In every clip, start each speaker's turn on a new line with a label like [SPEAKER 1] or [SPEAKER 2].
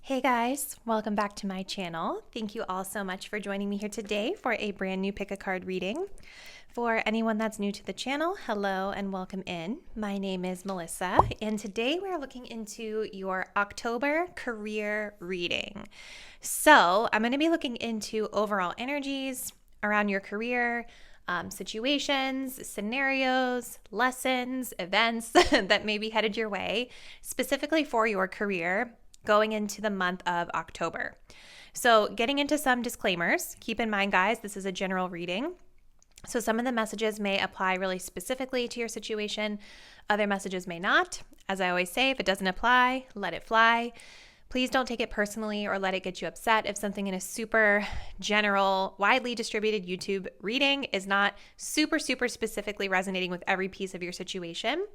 [SPEAKER 1] Hey guys, welcome back to my channel. Thank you all so much for joining me here today for a brand new pick a card reading. For anyone that's new to the channel, hello and welcome in. My name is Melissa, and today we're looking into your October career reading. So I'm going to be looking into overall energies around your career, situations, scenarios, lessons, events that may be headed your way, specifically for your career going into the month of October. So getting into some disclaimers, keep in mind guys, this is a general reading. So some of the messages may apply really specifically to your situation. Other messages may not. As I always say, if it doesn't apply, let it fly. Please don't take it personally or let it get you upset if something in a super general, widely distributed YouTube reading is not super specifically resonating with every piece of your situation.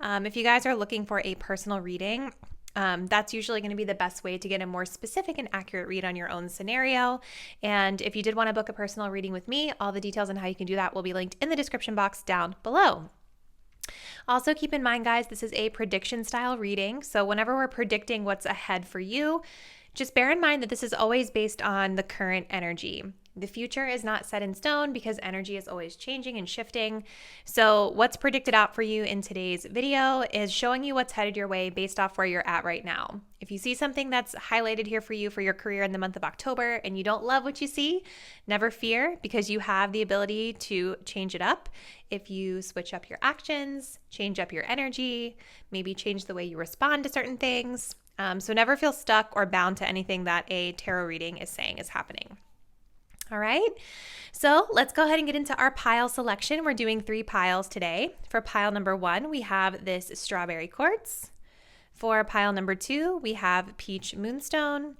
[SPEAKER 1] If you guys are looking for a personal reading, that's usually going to be the best way to get a more specific and accurate read on your own scenario. And if you did want to book a personal reading with me, all the details on how you can do that will be linked in the description box down below. Also keep in mind, guys, this is a prediction style reading. So whenever we're predicting what's ahead for you, just bear in mind that this is always based on the current energy. The future is not set in stone because energy is always changing and shifting. So what's predicted out for you in today's video is showing you what's headed your way based off where you're at right now. If you see something that's highlighted here for you for your career in the month of October and you don't love what you see, never fear, because you have the ability to change it up. If you switch up your actions, change up your energy, maybe change the way you respond to certain things. So never feel stuck or bound to anything that a tarot reading is saying is happening. All right, so let's go ahead and get into our pile selection. We're doing 3 piles today. For pile number 1, we have this strawberry quartz. For pile number 2, we have peach moonstone.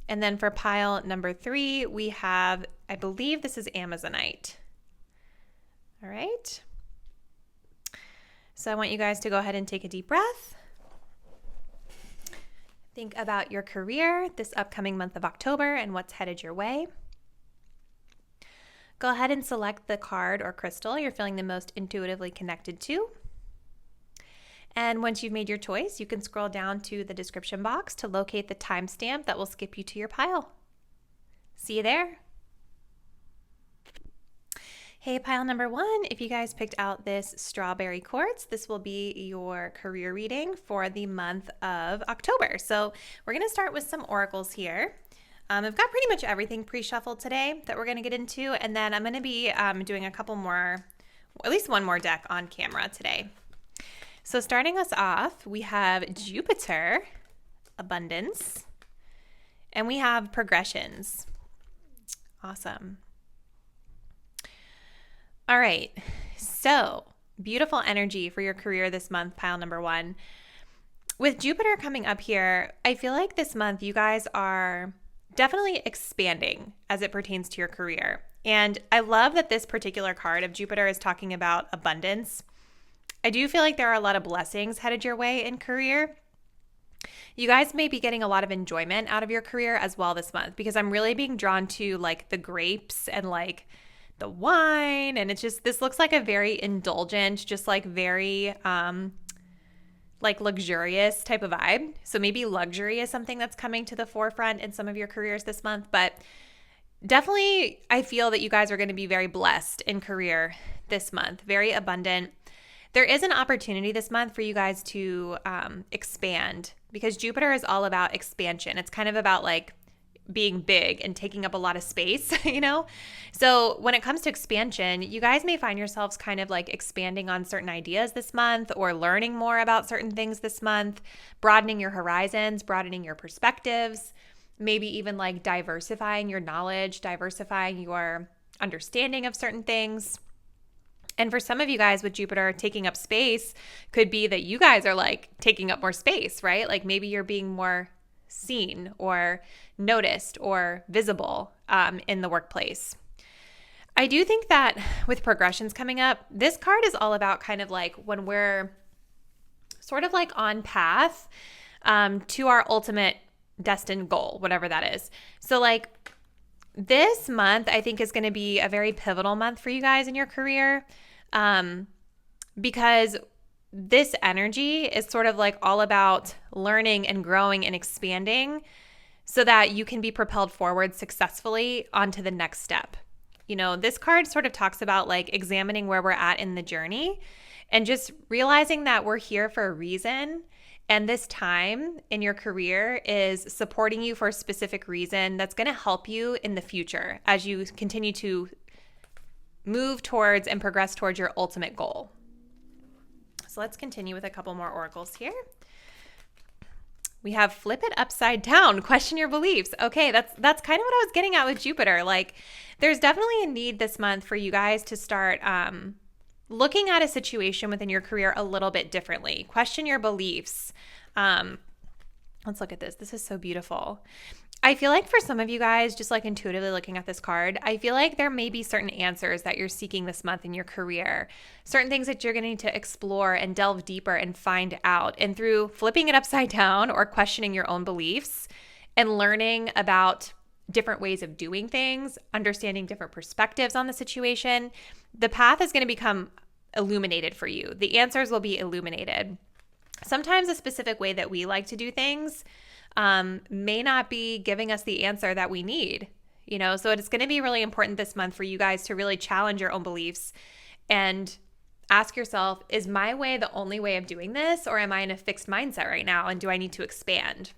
[SPEAKER 1] And then for pile number 3, we have, I believe this is amazonite. All right. So I want you guys to go ahead and take a deep breath. Think about your career this upcoming month of October and what's headed your way. Go ahead and select the card or crystal you're feeling the most intuitively connected to. And once you've made your choice, you can scroll down to the description box to locate the timestamp that will skip you to your pile. See you there. Hey, pile number 1, if you guys picked out this strawberry quartz, this will be your career reading for the month of October. So we're going to start with some oracles here. I've got pretty much everything pre-shuffled today that we're going to get into, and then I'm going to be doing a couple more, at least one more deck on camera today. So starting us off, we have Jupiter, abundance, and we have progressions. Awesome. All right, so beautiful energy for your career this month, pile number 1. With Jupiter coming up here, I feel like this month you guys are definitely expanding as it pertains to your career. And I love that this particular card of Jupiter is talking about abundance. I do feel like there are a lot of blessings headed your way in career. You guys may be getting a lot of enjoyment out of your career as well this month, because I'm really being drawn to like the grapes and like the wine. And it's just, this looks like a very indulgent, just like very, like luxurious type of vibe. So maybe luxury is something that's coming to the forefront in some of your careers this month, but definitely I feel that you guys are going to be very blessed in career this month, very abundant. There is an opportunity this month for you guys to expand, because Jupiter is all about expansion. It's kind of about like being big and taking up a lot of space, you know? So when it comes to expansion, you guys may find yourselves kind of like expanding on certain ideas this month, or learning more about certain things this month, broadening your horizons, broadening your perspectives, maybe even like diversifying your knowledge, diversifying your understanding of certain things. And for some of you guys with Jupiter taking up space, could be that you guys are like taking up more space, right? Like maybe you're being more seen or noticed or visible in the workplace. I do think that with progressions coming up, this card is all about kind of like when we're sort of like on path to our ultimate destined goal, whatever that is. So like this month, I think is going to be a very pivotal month for you guys in your career, because this energy is sort of like all about learning and growing and expanding so that you can be propelled forward successfully onto the next step. You know, this card sort of talks about like examining where we're at in the journey and just realizing that we're here for a reason. And this time in your career is supporting you for a specific reason that's going to help you in the future as you continue to move towards and progress towards your ultimate goal. So let's continue with a couple more oracles here. We have flip it upside down, question your beliefs. Okay, that's kind of what I was getting at with Jupiter. Like, there's definitely a need this month for you guys to start looking at a situation within your career a little bit differently. Question your beliefs. Let's look at this. This is so beautiful. I feel like for some of you guys, just like intuitively looking at this card, I feel like there may be certain answers that you're seeking this month in your career, certain things that you're going to need to explore and delve deeper and find out. And through flipping it upside down or questioning your own beliefs and learning about different ways of doing things, understanding different perspectives on the situation, the path is going to become illuminated for you. The answers will be illuminated. Sometimes a specific way that we like to do things may not be giving us the answer that we need, you know, so it's going to be really important this month for you guys to really challenge your own beliefs and ask yourself, is my way the only way of doing this, or am I in a fixed mindset right now, and do I need to expand?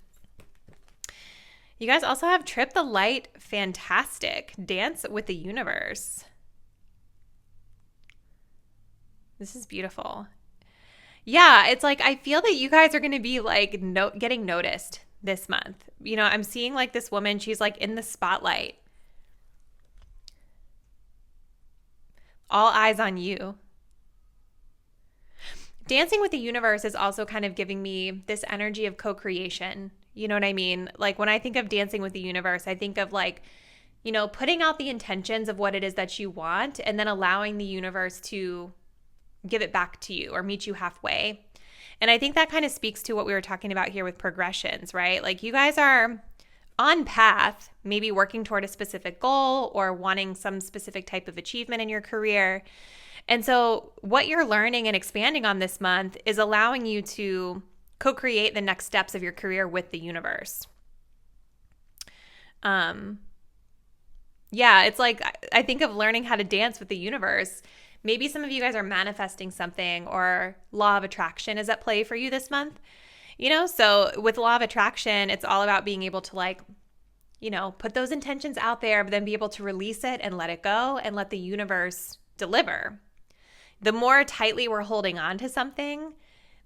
[SPEAKER 1] You guys also have Trip the Light, fantastic. Dance with the universe. This is beautiful. Yeah, it's like I feel that you guys are going to be like getting noticed this month. You know, I'm seeing like this woman, she's like in the spotlight. All eyes on you. Dancing with the universe is also kind of giving me this energy of co-creation. You know what I mean? Like when I think of dancing with the universe, I think of like, you know, putting out the intentions of what it is that you want and then allowing the universe to give it back to you or meet you halfway. And I think that kind of speaks to what we were talking about here with progressions, right? Like you guys are on path, maybe working toward a specific goal or wanting some specific type of achievement in your career. And so what you're learning and expanding on this month is allowing you to co-create the next steps of your career with the universe. Yeah, it's like I think of learning how to dance with the universe. Maybe some of you guys are manifesting something, or law of attraction is at play for you this month. You know, so with law of attraction, it's all about being able to like, you know, put those intentions out there, but then be able to release it and let it go and let the universe deliver. The more tightly we're holding on to something,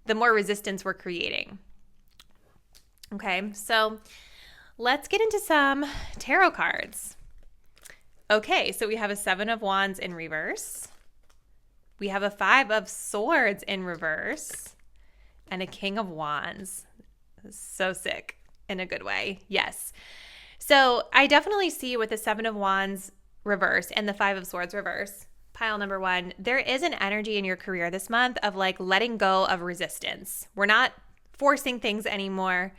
[SPEAKER 1] the more resistance we're creating. Okay, so let's get into some tarot cards. Okay, so we have a 7 of Wands in reverse. We have a 5 of Swords in reverse and a King of Wands. So sick in a good way. Yes. So I definitely see with the 7 of Wands reverse and the 5 of Swords reverse, pile number 1, there is an energy in your career this month of like letting go of resistance. We're not forcing things anymore.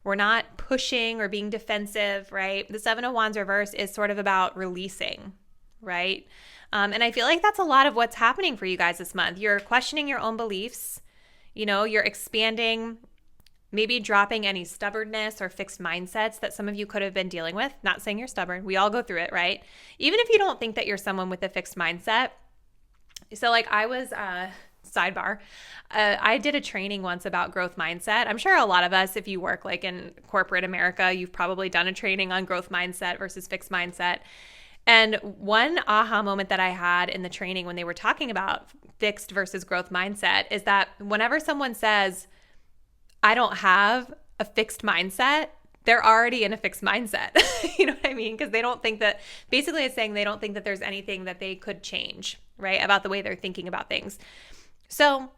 [SPEAKER 1] We're not pushing or being defensive, right? The 7 of Wands reverse is sort of about releasing, right? And I feel like that's a lot of what's happening for you guys this month. You're questioning your own beliefs. You know, you're expanding, maybe dropping any stubbornness or fixed mindsets that some of you could have been dealing with. Not saying you're stubborn. We all go through it, right? Even if you don't think that you're someone with a fixed mindset. So like I was, sidebar, I did a training once about growth mindset. I'm sure a lot of us, if you work like in corporate America, you've probably done a training on growth mindset versus fixed mindset. And one aha moment that I had in the training when they were talking about fixed versus growth mindset is that whenever someone says, I don't have a fixed mindset, they're already in a fixed mindset. You know what I mean? Because they don't think that, basically it's saying they don't think that there's anything that they could change, right? About the way they're thinking about things. So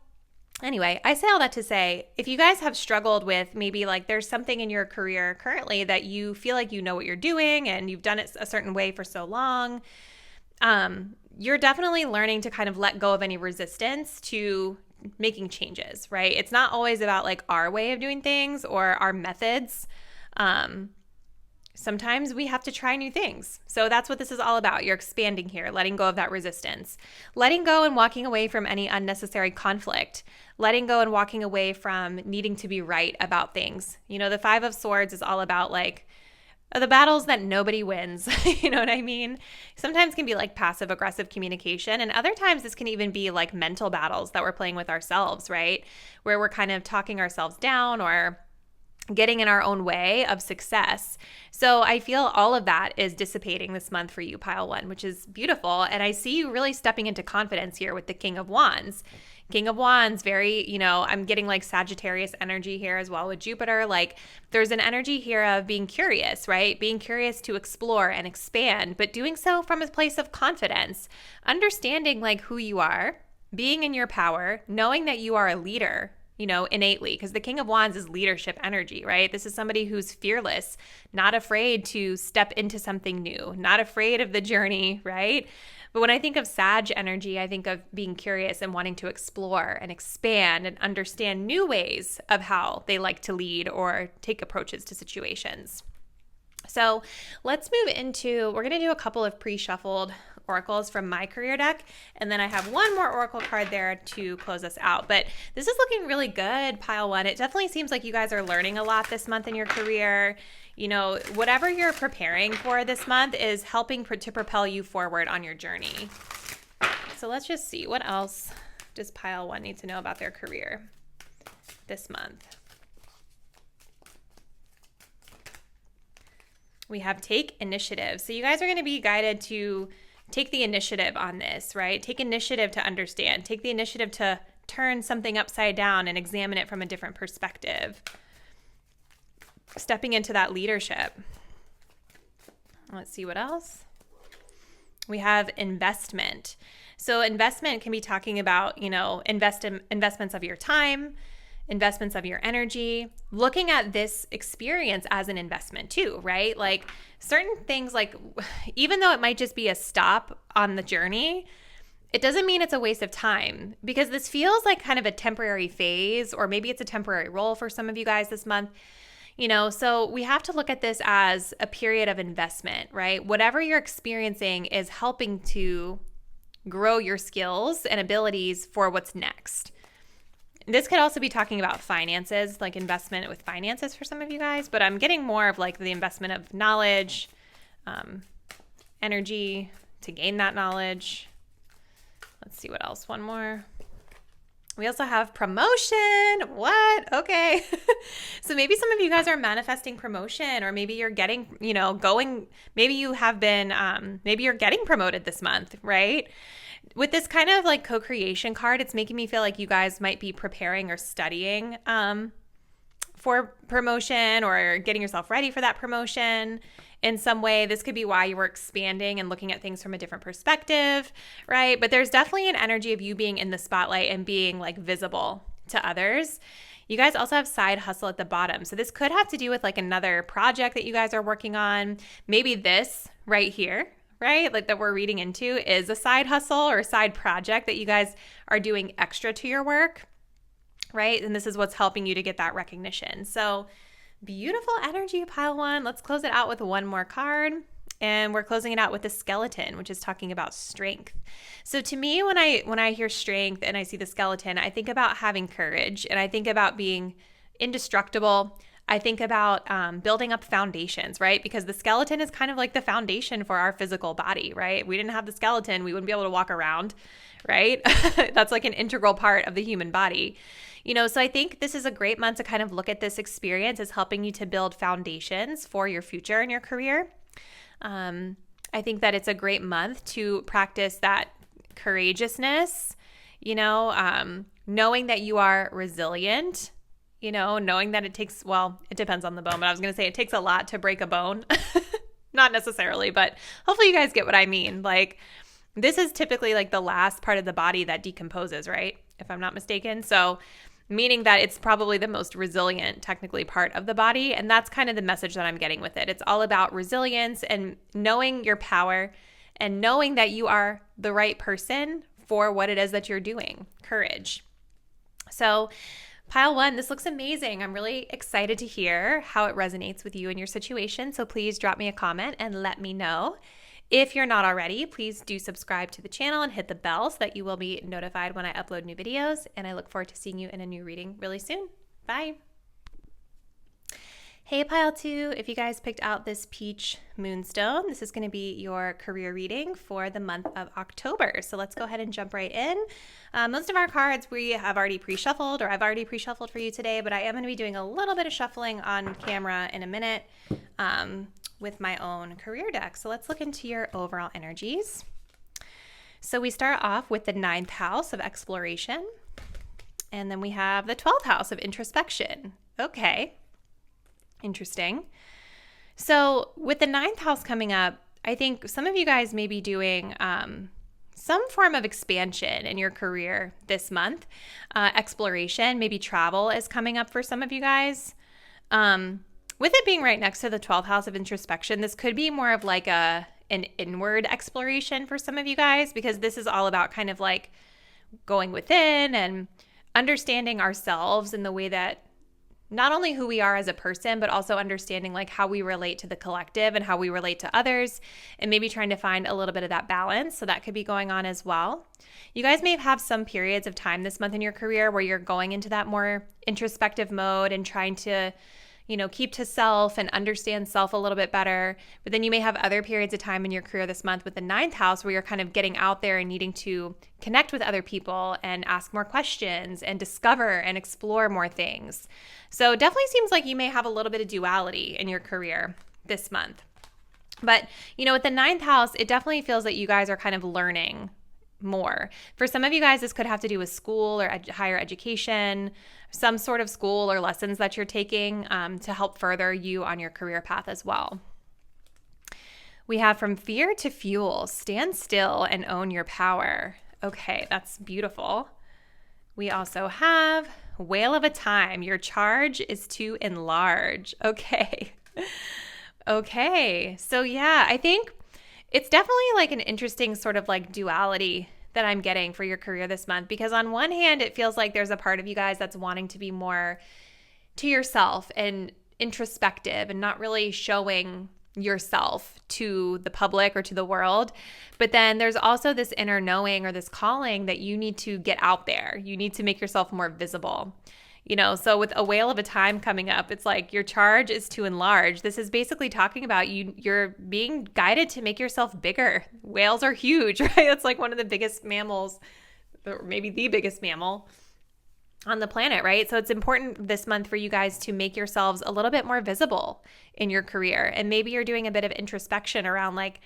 [SPEAKER 1] anyway, I say all that to say, if you guys have struggled with maybe like there's something in your career currently that you feel like you know what you're doing and you've done it a certain way for so long, you're definitely learning to kind of let go of any resistance to making changes, right? It's not always about like our way of doing things or our methods. Sometimes we have to try new things. So that's what this is all about. You're expanding here, letting go of that resistance, letting go and walking away from any unnecessary conflict, letting go and walking away from needing to be right about things. You know, the 5 of Swords is all about like the battles that nobody wins. You know what I mean? Sometimes can be like passive aggressive communication, and other times this can even be like mental battles that we're playing with ourselves, right? Where we're kind of talking ourselves down or getting in our own way of success. So I feel all of that is dissipating this month for you, pile one, which is beautiful. And I see you really stepping into confidence here with the King of Wands. King of Wands, very, I'm getting like Sagittarius energy here as well with Jupiter. Like there's an energy here of being curious, right? Being curious to explore and expand, but doing so from a place of confidence, understanding like who you are, being in your power, knowing that you are a leader, innately, because the King of Wands is leadership energy, right? This is somebody who's fearless, not afraid to step into something new, not afraid of the journey, right? But when I think of Sag energy, I think of being curious and wanting to explore and expand and understand new ways of how they like to lead or take approaches to situations. So let's move into, we're going to do a couple of pre-shuffled oracles from my career deck, and then I have one more oracle card there to close us out. But this is looking really good, pile one. It definitely seems like you guys are learning a lot this month in your career. Whatever you're preparing for this month is helping to propel you forward on your journey. So let's just see, what else does pile one need to know about their career this month? We have take initiative. So you guys are going to be guided to take the initiative on this, right? Take initiative to understand. Take the initiative to turn something upside down and examine it from a different perspective. Stepping into that leadership. Let's see what else. We have investment. So investment can be talking about, investments of your time, investments of your energy, looking at this experience as an investment too, right? Like certain things, like even though it might just be a stop on the journey, it doesn't mean it's a waste of time, because this feels like kind of a temporary phase, or maybe it's a temporary role for some of you guys this month. So we have to look at this as a period of investment, right? Whatever you're experiencing is helping to grow your skills and abilities for what's next. This could also be talking about finances, like investment with finances for some of you guys, but I'm getting more of like the investment of knowledge, energy to gain that knowledge. Let's see what else. One more. We also have promotion. What? Okay. So maybe some of you guys are manifesting promotion, or maybe you're getting, maybe you have been, maybe you're getting promoted this month, right? With this kind of like co-creation card, it's making me feel like you guys might be preparing or studying for promotion, or getting yourself ready for that promotion in some way. This could be why you were expanding and looking at things from a different perspective, right? But there's definitely an energy of you being in the spotlight and being like visible to others. You guys also have side hustle at the bottom. So this could have to do with like another project that you guys are working on. Maybe this right here, right? Like that we're reading into is a side hustle or side project that you guys are doing extra to your work, right? And this is what's helping you to get that recognition. So beautiful energy, pile one. Let's close it out with one more card. And we're closing it out with the skeleton, which is talking about strength. So to me, when I hear strength and I see the skeleton, I think about having courage, and I think about being indestructible. I think about building up foundations, right? Because the skeleton is kind of like the foundation for our physical body, right? If we didn't have the skeleton, we wouldn't be able to walk around, right? That's like an integral part of the human body. So I think this is a great month to kind of look at this experience as helping you to build foundations for your future and your career. I think that it's a great month to practice that courageousness, knowing that you are resilient, knowing that it takes, it depends on the bone, but I was going to say it takes a lot to break a bone. Not necessarily, but hopefully you guys get what I mean. Like this is typically like the last part of the body that decomposes, right? If I'm not mistaken. So meaning that it's probably the most resilient, technically, part of the body. And that's kind of the message that I'm getting with it. It's all about resilience and knowing your power and knowing that you are the right person for what it is that you're doing. Courage. So pile one, this looks amazing. I'm really excited to hear how it resonates with you and your situation. So please drop me a comment and let me know. If you're not already, please do subscribe to the channel and hit the bell so that you will be notified when I upload new videos. And I look forward to seeing you in a new reading really soon. Bye. Hey Pile 2, if you guys picked out this peach moonstone, this is going to be your career reading for the month of October. So let's go ahead and jump right in. Most of our cards we have already pre-shuffled, or I've already pre-shuffled for you today, but I am going to be doing a little bit of shuffling on camera in a minute with my own career deck. So let's look into your overall energies. So we start off with the 9th house of exploration, and then we have the 12th house of introspection. Okay. Interesting. So with the 9th house coming up, I think some of you guys may be doing some form of expansion in your career this month. Exploration, maybe travel is coming up for some of you guys. With it being right next to the 12th house of introspection, this could be more of like an inward exploration for some of you guys, because this is all about kind of like going within and understanding ourselves in the way that not only who we are as a person, but also understanding like how we relate to the collective and how we relate to others, and maybe trying to find a little bit of that balance. So that could be going on as well. You guys may have some periods of time this month in your career where you're going into that more introspective mode and trying to, keep to self and understand self a little bit better. But then you may have other periods of time in your career this month with the 9th house where you're kind of getting out there and needing to connect with other people and ask more questions and discover and explore more things. So it definitely seems like you may have a little bit of duality in your career this month. But, with the 9th house, it definitely feels that you guys are kind of learning more. For some of you guys, this could have to do with school or higher education, some sort of school or lessons that you're taking to help further you on your career path as well. We have from fear to fuel, stand still and own your power. Okay, that's beautiful. We also have whale of a time, your charge is to enlarge. Okay. Okay, so yeah, I think it's definitely like an interesting sort of like duality that I'm getting for your career this month, because on one hand, it feels like there's a part of you guys that's wanting to be more to yourself and introspective and not really showing yourself to the public or to the world. But then there's also this inner knowing or this calling that you need to get out there. You need to make yourself more visible. So with a whale of a time coming up, it's like your charge is to enlarge. This is basically talking about you're being guided to make yourself bigger. Whales are huge, right? It's like one of the biggest mammals, or maybe the biggest mammal on the planet, right? So it's important this month for you guys to make yourselves a little bit more visible in your career. And maybe you're doing a bit of introspection around like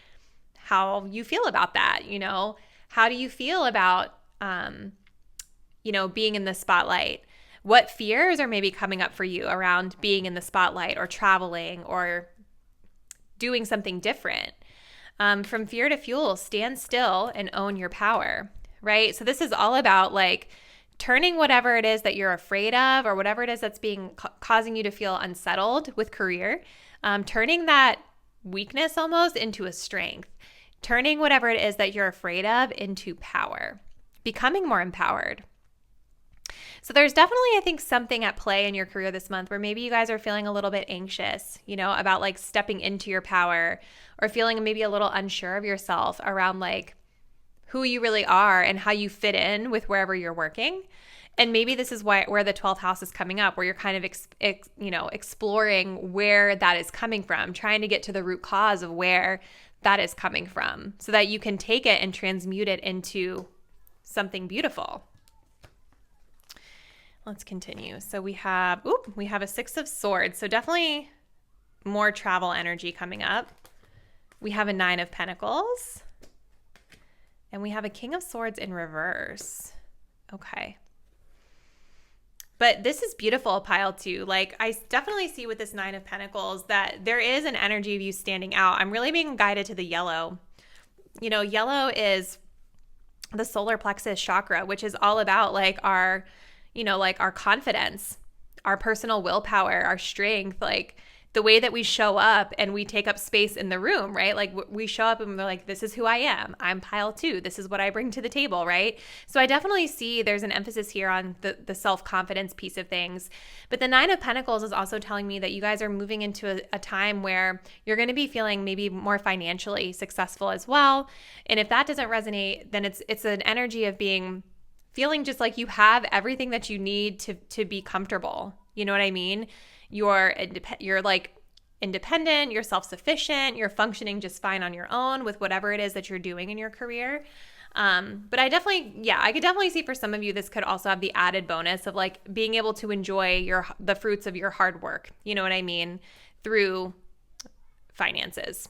[SPEAKER 1] how you feel about that. How do you feel about, being in the spotlight? What fears are maybe coming up for you around being in the spotlight or traveling or doing something different? From fear to fuel, stand still and own your power, right? So this is all about like turning whatever it is that you're afraid of or whatever it is that's causing you to feel unsettled with career, turning that weakness almost into a strength, turning whatever it is that you're afraid of into power, becoming more empowered. So there's definitely, I think, something at play in your career this month where maybe you guys are feeling a little bit anxious, about like stepping into your power, or feeling maybe a little unsure of yourself around like who you really are and how you fit in with wherever you're working. And maybe this is where the 12th house is coming up, where you're kind of, exploring where that is coming from, trying to get to the root cause of where that is coming from so that you can take it and transmute it into something beautiful. Let's continue. So we have a 6 of swords. So definitely more travel energy coming up. We have a 9 of pentacles. And we have a king of swords in reverse. Okay. But this is beautiful, pile 2. Like I definitely see with this 9 of pentacles that there is an energy of you standing out. I'm really being guided to the yellow. Yellow is the solar plexus chakra, which is all about like our confidence, our personal willpower, our strength, like the way that we show up and we take up space in the room, right? Like we show up and we're like, this is who I am. I'm pile 2. This is what I bring to the table, right? So I definitely see there's an emphasis here on the self-confidence piece of things. But the 9 of Pentacles is also telling me that you guys are moving into a time where you're going to be feeling maybe more financially successful as well. And if that doesn't resonate, then it's an energy of feeling just like you have everything that you need to be comfortable. You know what I mean? you're like independent, you're self-sufficient, you're functioning just fine on your own with whatever it is that you're doing in your career. But I could definitely see for some of you, this could also have the added bonus of like being able to enjoy the fruits of your hard work. You know what I mean? Through finances.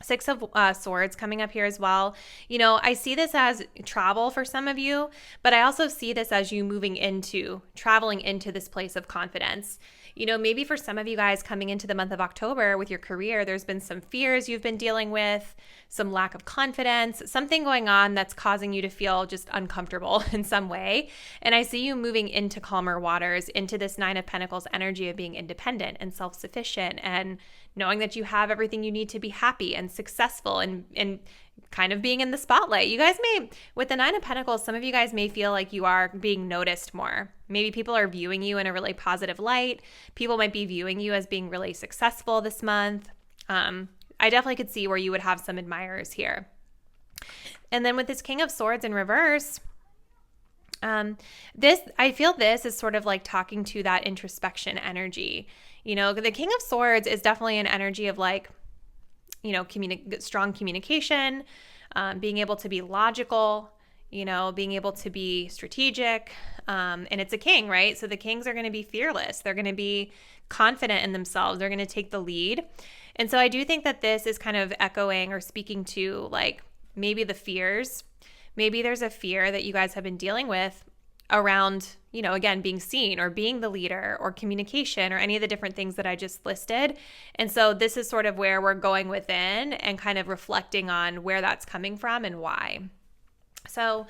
[SPEAKER 1] Six of Swords coming up here as well. You know, I see this as travel for some of you, but I also see this as you traveling into this place of confidence. You know, maybe for some of you guys coming into the month of October with your career, there's been some fears you've been dealing with, some lack of confidence, something going on that's causing you to feel just uncomfortable in some way. And I see you moving into calmer waters, into this Nine of Pentacles energy of being independent and self-sufficient and knowing that you have everything you need to be happy and successful and kind of being in the spotlight. You guys may, with the Nine of Pentacles, some of you guys may feel like you are being noticed more. Maybe people are viewing you in a really positive light. People might be viewing you as being really successful this month. I definitely could see where you would have some admirers here. And then with this King of Swords in reverse, I feel this is sort of like talking to that introspection energy. You know, the King of Swords is definitely an energy of like, you know, strong communication, being able to be logical, you know, being able to be strategic. And it's a king, right? So the kings are going to be fearless. They're going to be confident in themselves. They're going to take the lead. And so I do think that this is kind of echoing or speaking to like maybe the fears. Maybe there's a fear that you guys have been dealing with around, you know, again, being seen or being the leader or communication or any of the different things that I just listed. And so this is sort of where we're going within and kind of reflecting on where that's coming from and why. So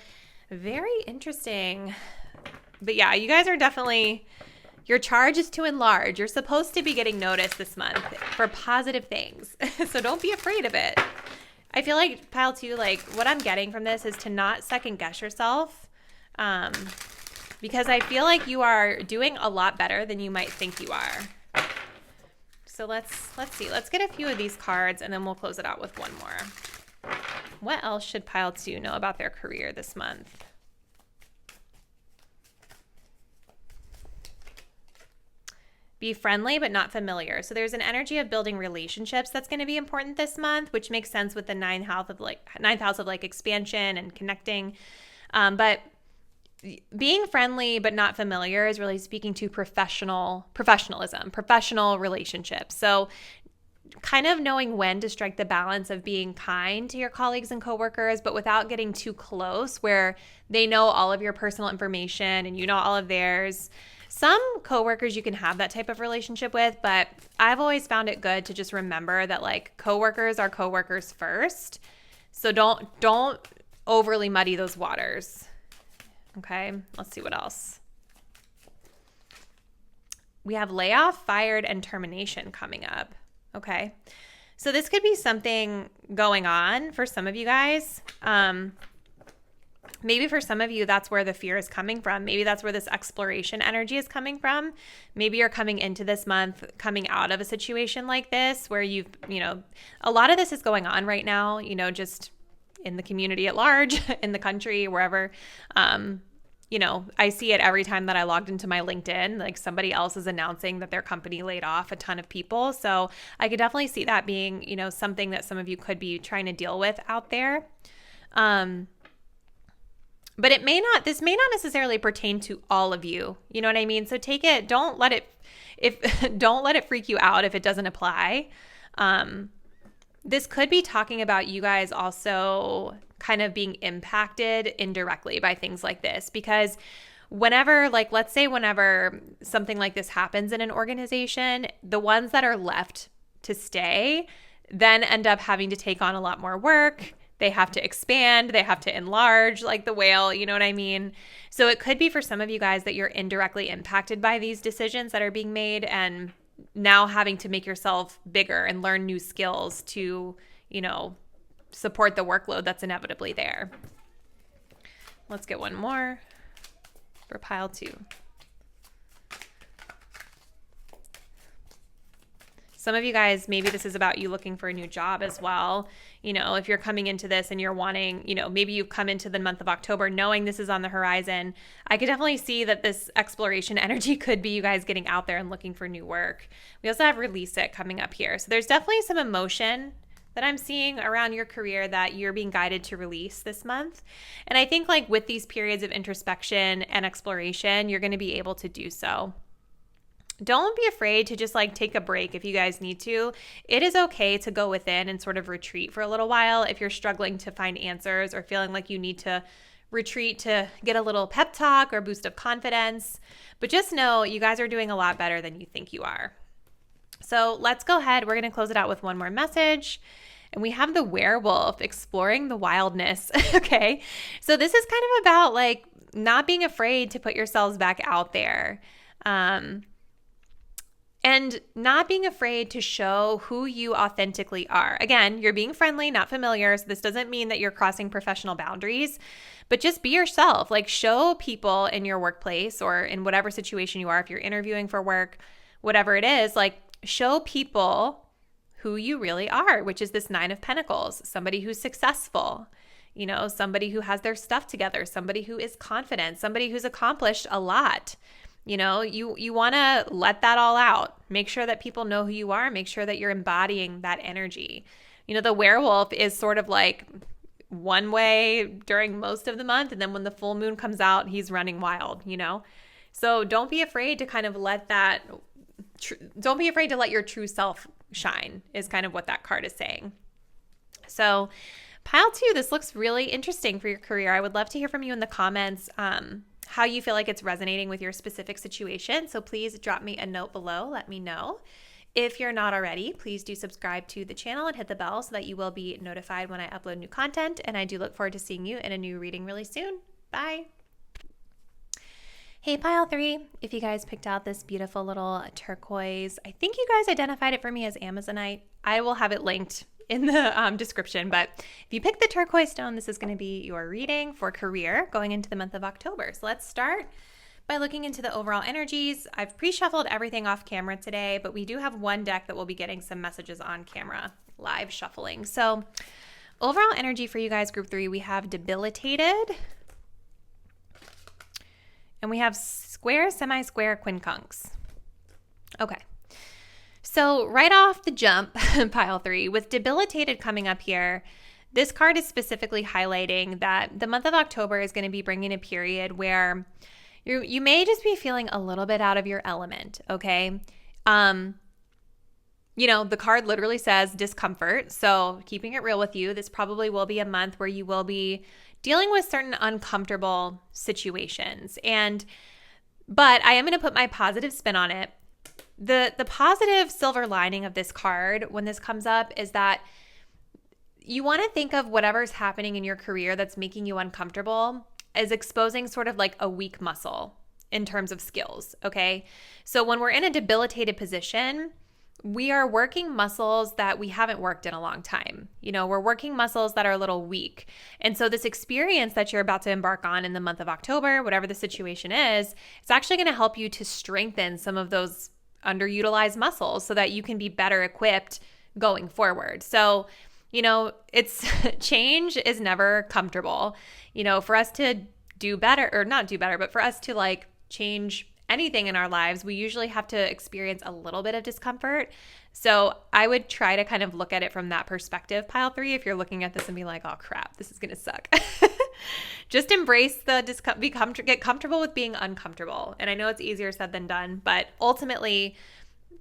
[SPEAKER 1] very interesting. But yeah, you guys are definitely, your charge is to enlarge. You're supposed to be getting noticed this month for positive things. So don't be afraid of it. I feel like pile 2, like what I'm getting from this is to not second guess yourself. Because I feel like you are doing a lot better than you might think you are. So let's see. Let's get a few of these cards and then we'll close it out with one more. What else should pile 2 know about their career this month? Be friendly but not familiar. So there's an energy of building relationships that's going to be important this month, which makes sense with the ninth house of like expansion and connecting. But being friendly but not familiar is really speaking to professionalism, professional relationships. So kind of knowing when to strike the balance of being kind to your colleagues and coworkers, but without getting too close where they know all of your personal information and you know all of theirs. Some coworkers you can have that type of relationship with, but I've always found it good to just remember that like coworkers are coworkers first. So don't overly muddy those waters. Okay, let's see what else. We have layoff, fired, and termination coming up. Okay, so this could be something going on for some of you guys. Maybe for some of you, that's where the fear is coming from. Maybe that's where this exploration energy is coming from. Maybe you're coming into this month, coming out of a situation like this where you've, you know, a lot of this is going on right now, you know, just in the community at large, in the country, wherever. You know, I see it every time that I logged into my LinkedIn, like somebody else is announcing that their company laid off a ton of people. So I could definitely see that being, you know, something that some of you could be trying to deal with out there. But this may not necessarily pertain to all of you. You know what I mean? So take it, don't let it freak you out if it doesn't apply. This could be talking about you guys also kind of being impacted indirectly by things like this, because whenever something like this happens in an organization, the ones that are left to stay then end up having to take on a lot more work. They have to expand, they have to enlarge like the whale, you know what I mean? So it could be for some of you guys that you're indirectly impacted by these decisions that are being made and now having to make yourself bigger and learn new skills to, you know, support the workload that's inevitably there. Let's get one more for pile 2. Some of you guys, maybe this is about you looking for a new job as well. If you're coming into this and you're wanting, maybe you've come into the month of October knowing this is on the horizon. I could definitely see that this exploration energy could be you guys getting out there and looking for new work. We also have Release It coming up here. So there's definitely some emotion that I'm seeing around your career that you're being guided to release this month. And I think like with these periods of introspection and exploration, you're going to be able to do so. Don't be afraid to just like take a break if you guys need to. It is okay to go within and sort of retreat for a little while if you're struggling to find answers or feeling like you need to retreat to get a little pep talk or boost of confidence. But just know you guys are doing a lot better than you think you are. So let's go ahead. We're going to close it out with one more message. And we have the Werewolf, exploring the wildness. Okay. So this is kind of about like not being afraid to put yourselves back out there. And not being afraid to show who you authentically are. Again, you're being friendly, not familiar. So this doesn't mean that you're crossing professional boundaries, but just be yourself. Like show people in your workplace or in whatever situation you are, if you're interviewing for work, whatever it is, like show people who you really are, which is this 9 of Pentacles, somebody who's successful, somebody who has their stuff together, somebody who is confident, somebody who's accomplished a lot. You want to let that all out. Make sure that people know who you are. Make sure that you're embodying that energy. The werewolf is sort of like one way during most of the month. And then when the full moon comes out, he's running wild, So don't be afraid to kind of don't be afraid to let your true self shine is kind of what that card is saying. So pile 2, this looks really interesting for your career. I would love to hear from you in the comments how you feel like it's resonating with your specific situation. So please drop me a note below. Let me know. If you're not already, please do subscribe to the channel and hit the bell so that you will be notified when I upload new content. And I do look forward to seeing you in a new reading really soon. Bye. Hey, pile 3, if you guys picked out this beautiful little turquoise, I think you guys identified it for me as Amazonite. I will have it linked in the description, but if you pick the turquoise stone, this is going to be your reading for career going into the month of October. So let's start by looking into the overall energies. I've pre-shuffled everything off camera today, but we do have one deck that will be getting some messages on camera, live shuffling. So overall energy for you guys, group 3, we have debilitated, and we have square, semi-square, quincunx. Okay. So right off the jump, pile 3, with debilitated coming up here, this card is specifically highlighting that the month of October is going to be bringing a period where you may just be feeling a little bit out of your element, okay? The card literally says discomfort. So keeping it real with you, this probably will be a month where you will be dealing with certain uncomfortable situations. But I am going to put my positive spin on it. The positive silver lining of this card when this comes up is that you want to think of whatever's happening in your career that's making you uncomfortable as exposing sort of like a weak muscle in terms of skills, okay? So when we're in a debilitated position, we are working muscles that we haven't worked in a long time. We're working muscles that are a little weak. And so this experience that you're about to embark on in the month of October, whatever the situation is, it's actually going to help you to strengthen some of those underutilized muscles so that you can be better equipped going forward. So, it's change is never comfortable. For us to do better, or not do better, but for us to like change anything in our lives, we usually have to experience a little bit of discomfort. So I would try to kind of look at it from that perspective, pile 3, if you're looking at this and be like, oh crap, this is going to suck. Just embrace the get comfortable with being uncomfortable. And I know it's easier said than done, but ultimately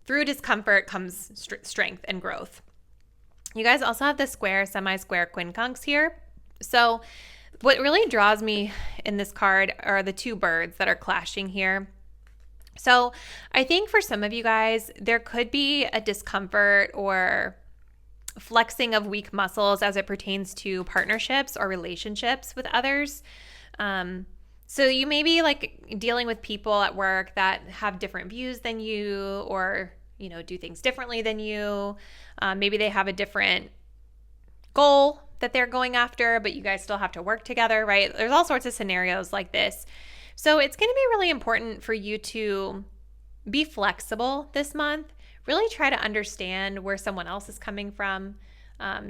[SPEAKER 1] through discomfort comes strength and growth. You guys also have the square, semi-square quincunx here. So what really draws me in this card are the two birds that are clashing here. So I think for some of you guys, there could be a discomfort or flexing of weak muscles as it pertains to partnerships or relationships with others. So you may be like dealing with people at work that have different views than you, or, do things differently than you. Maybe they have a different goal that they're going after, but you guys still have to work together, right? There's all sorts of scenarios like this. So it's going to be really important for you to be flexible this month, really try to understand where someone else is coming from.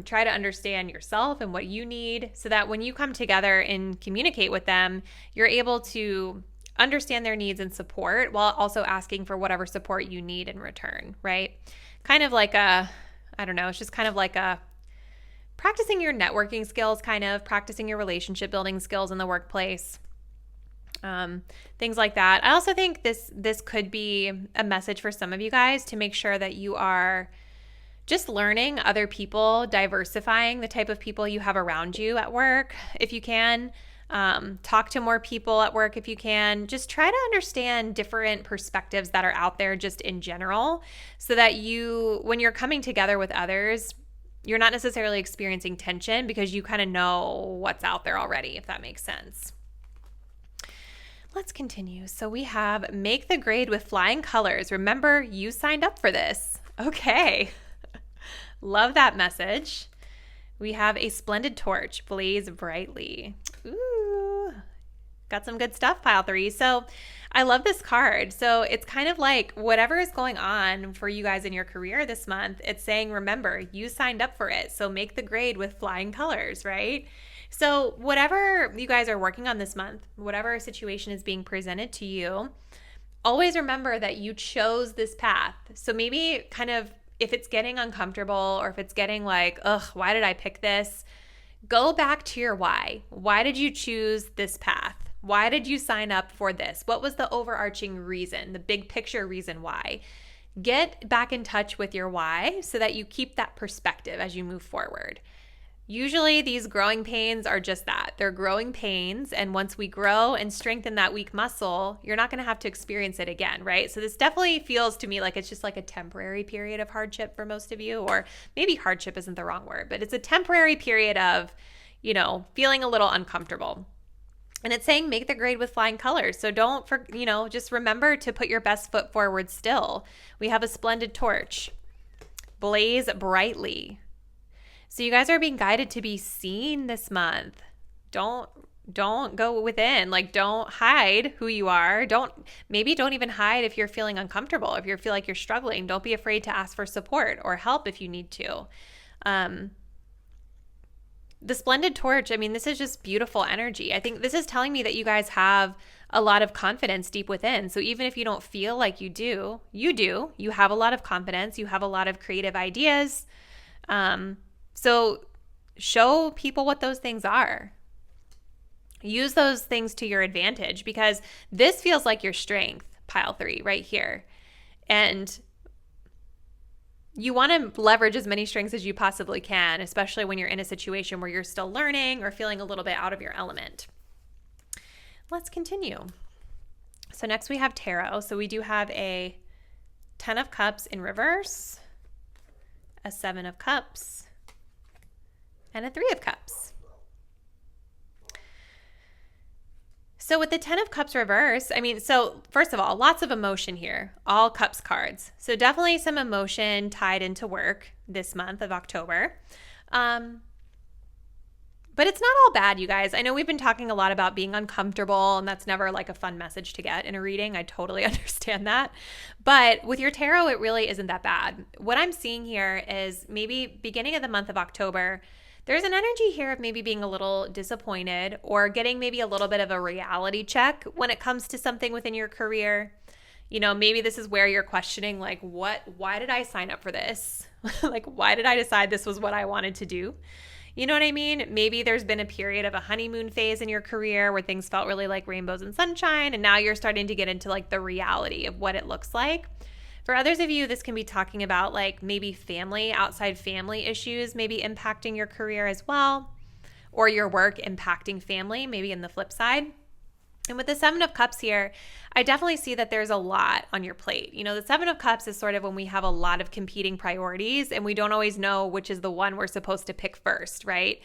[SPEAKER 1] Try to understand yourself and what you need so that when you come together and communicate with them, you're able to understand their needs and support while also asking for whatever support you need in return, right? Kind of like it's just kind of like practicing your networking skills, kind of practicing your relationship building skills in the workplace. Things like that. I also think this could be a message for some of you guys to make sure that you are just learning other people, diversifying the type of people you have around you at work, if you can. Talk to more people at work if you can. Just try to understand different perspectives that are out there just in general so that when you're coming together with others, you're not necessarily experiencing tension because you kind of know what's out there already, if that makes sense. Let's continue. So we have make the grade with flying colors. Remember, you signed up for this. Okay. Love that message. We have a splendid torch, blaze brightly. Ooh, got some good stuff, pile 3. So I love this card. So it's kind of like whatever is going on for you guys in your career this month, it's saying, remember, you signed up for it. So make the grade with flying colors, right? So whatever you guys are working on this month, whatever situation is being presented to you, always remember that you chose this path. So maybe kind of if it's getting uncomfortable or if it's getting like, ugh, why did I pick this? Go back to your why. Why did you choose this path? Why did you sign up for this? What was the overarching reason, the big picture reason why? Get back in touch with your why so that you keep that perspective as you move forward. Usually these growing pains are just that. They're growing pains, and once we grow and strengthen that weak muscle, you're not going to have to experience it again, right? So this definitely feels to me like it's just like a temporary period of hardship for most of you, or maybe hardship isn't the wrong word, but it's a temporary period of, feeling a little uncomfortable. And it's saying make the grade with flying colors. So just remember to put your best foot forward still. We have a splendid torch. Blaze brightly. So you guys are being guided to be seen this month. Don't go within. Like, don't hide who you are. Don't even hide if you're feeling uncomfortable. If you feel like you're struggling, don't be afraid to ask for support or help if you need to. The splendid torch, this is just beautiful energy. I think this is telling me that you guys have a lot of confidence deep within. So even if you don't feel like you do. You have a lot of confidence. You have a lot of creative ideas. So show people what those things are. Use those things to your advantage because this feels like your strength, pile 3 right here. And you want to leverage as many strengths as you possibly can, especially when you're in a situation where you're still learning or feeling a little bit out of your element. Let's continue. So next we have tarot. So we do have a 10 of Cups in reverse, a 7 of Cups, and a 3 of Cups. So with the 10 of Cups reverse, so first of all, lots of emotion here, all Cups cards. So definitely some emotion tied into work this month of October. But it's not all bad, you guys. I know we've been talking a lot about being uncomfortable, and that's never like a fun message to get in a reading. I totally understand that. But with your tarot, it really isn't that bad. What I'm seeing here is maybe beginning of the month of October, there's an energy here of maybe being a little disappointed or getting maybe a little bit of a reality check when it comes to something within your career. Maybe this is where you're questioning, like, why did I sign up for this? Like, why did I decide this was what I wanted to do? You know what I mean? Maybe there's been a period of a honeymoon phase in your career where things felt really like rainbows and sunshine, and now you're starting to get into like the reality of what it looks like. For others of you, this can be talking about like maybe outside family issues, maybe impacting your career as well, or your work impacting family, maybe in the flip side. And with the 7 of Cups here, I definitely see that there's a lot on your plate. The 7 of Cups is sort of when we have a lot of competing priorities and we don't always know which is the one we're supposed to pick first, right?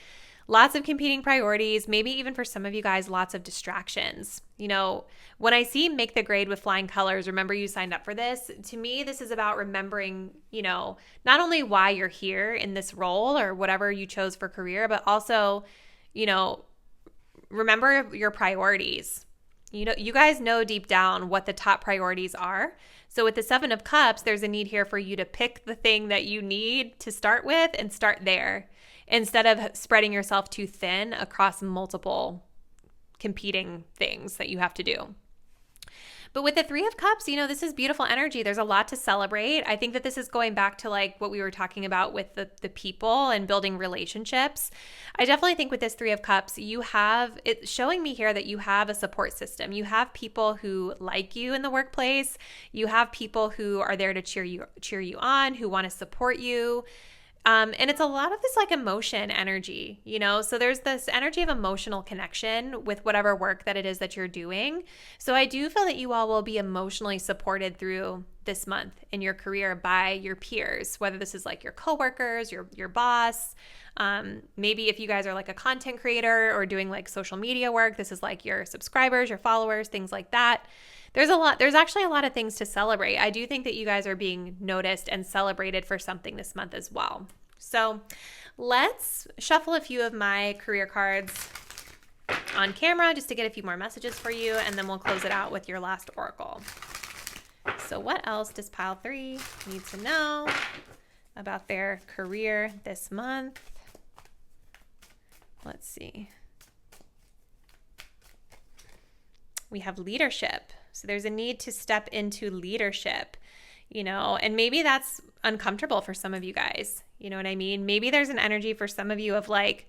[SPEAKER 1] Lots of competing priorities, maybe even for some of you guys, lots of distractions. When I see make the grade with flying colors, remember you signed up for this. To me, this is about remembering, not only why you're here in this role or whatever you chose for career, but also, remember your priorities. You guys know deep down what the top priorities are. So with the Seven of Cups, there's a need here for you to pick the thing that you need to start with and start there instead of spreading yourself too thin across multiple competing things that you have to do. But with the Three of Cups, this is beautiful energy. There's a lot to celebrate. I think that this is going back to like what we were talking about with the people and building relationships. I definitely think with this Three of Cups, it's showing me here that you have a support system. You have people who like you in the workplace. You have people who are there to cheer you on, who want to support you. And it's a lot of this like emotion energy, so there's this energy of emotional connection with whatever work that it is that you're doing. So I do feel that you all will be emotionally supported through this month in your career by your peers, whether this is like your coworkers, your boss. Maybe if you guys are like a content creator or doing like social media work, this is like your subscribers, your followers, things like that. There's actually a lot of things to celebrate. I do think that you guys are being noticed and celebrated for something this month as well. So let's shuffle a few of my career cards on camera just to get a few more messages for you, and then we'll close it out with your last oracle. So what else does pile 3 need to know about their career this month? Let's see. We have leadership. So there's a need to step into leadership, and maybe that's uncomfortable for some of you guys. You know what I mean? Maybe there's an energy for some of you of like,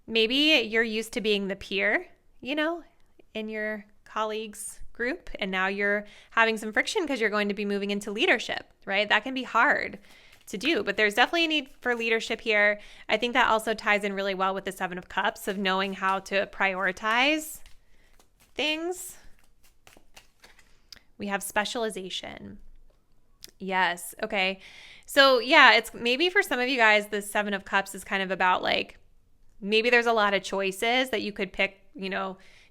[SPEAKER 1] maybe you're used to being the peer, in your colleagues group, and now you're having some friction because you're going to be moving into leadership, right? That can be hard to do, but there's definitely a need for leadership here. I think that also ties in really well with the Seven of Cups of knowing how to prioritize things. We have specialization. Yes. Okay. So yeah, it's maybe for some of you guys, the Seven of Cups is kind of about like, maybe there's a lot of choices that you could pick,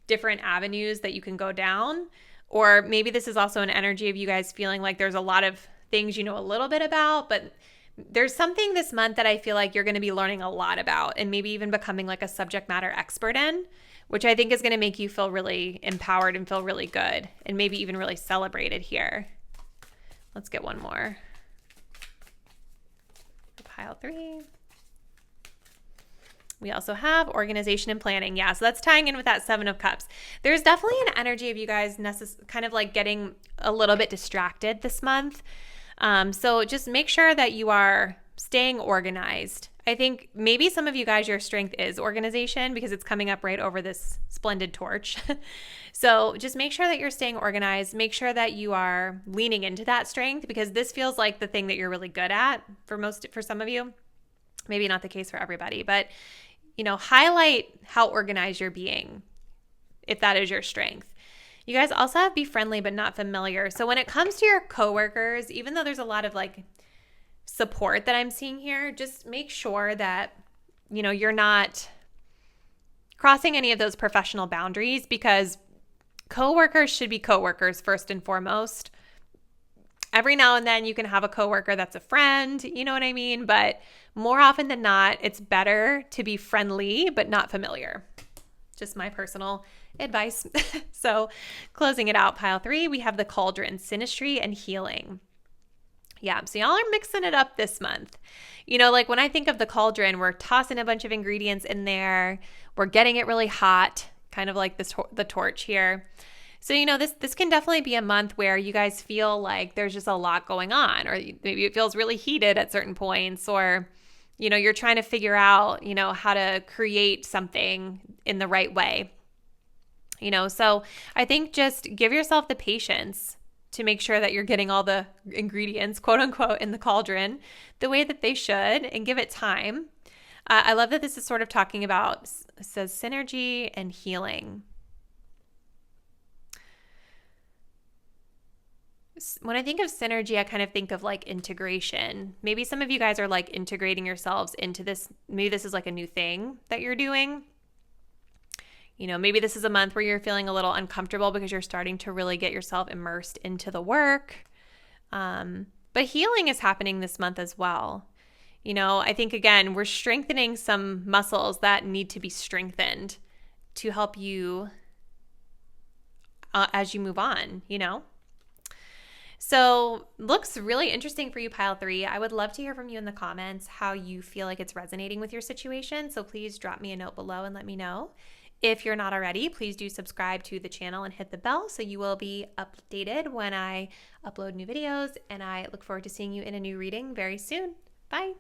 [SPEAKER 1] different avenues that you can go down. Or maybe this is also an energy of you guys feeling like there's a lot of things you know a little bit about, but there's something this month that I feel like you're going to be learning a lot about and maybe even becoming like a subject matter expert in, which I think is going to make you feel really empowered and feel really good and maybe even really celebrated here. Let's get one more. Pile 3. We also have organization and planning. Yeah, so that's tying in with that Seven of Cups. There's definitely an energy of you guys kind of like getting a little bit distracted this month. So just make sure that you are staying organized. I think maybe some of you guys, your strength is organization because it's coming up right over this splendid torch. So just make sure that you're staying organized. Make sure that you are leaning into that strength because this feels like the thing that you're really good at for some of you. Maybe not the case for everybody, but highlight how organized you're being if that is your strength. You guys also have be friendly but not familiar. So when it comes to your coworkers, even though there's a lot of like support that I'm seeing here, just make sure that you're not crossing any of those professional boundaries because coworkers should be coworkers first and foremost. Every now and then you can have a coworker that's a friend, you know what I mean? But more often than not, it's better to be friendly but not familiar. Just my personal advice. So closing it out, pile 3, we have the cauldron, synastry and healing. Yeah, so y'all are mixing it up this month. Like when I think of the cauldron, we're tossing a bunch of ingredients in there. We're getting it really hot, kind of like the torch here. So, this can definitely be a month where you guys feel like there's just a lot going on, or maybe it feels really heated at certain points, or, you're trying to figure out, how to create something in the right way. So I think just give yourself the patience to make sure that you're getting all the ingredients, quote unquote, in the cauldron the way that they should and give it time. I love that this is sort of talking about, it says synergy and healing. When I think of synergy, I kind of think of like integration. Maybe some of you guys are like integrating yourselves into this. Maybe this is like a new thing that you're doing. Maybe this is a month where you're feeling a little uncomfortable because you're starting to really get yourself immersed into the work. But healing is happening this month as well. I think, again, we're strengthening some muscles that need to be strengthened to help you as you move on, So, looks really interesting for you, pile 3. I would love to hear from you in the comments how you feel like it's resonating with your situation. So, please drop me a note below and let me know. If you're not already, please do subscribe to the channel and hit the bell so you will be updated when I upload new videos. And I look forward to seeing you in a new reading very soon. Bye.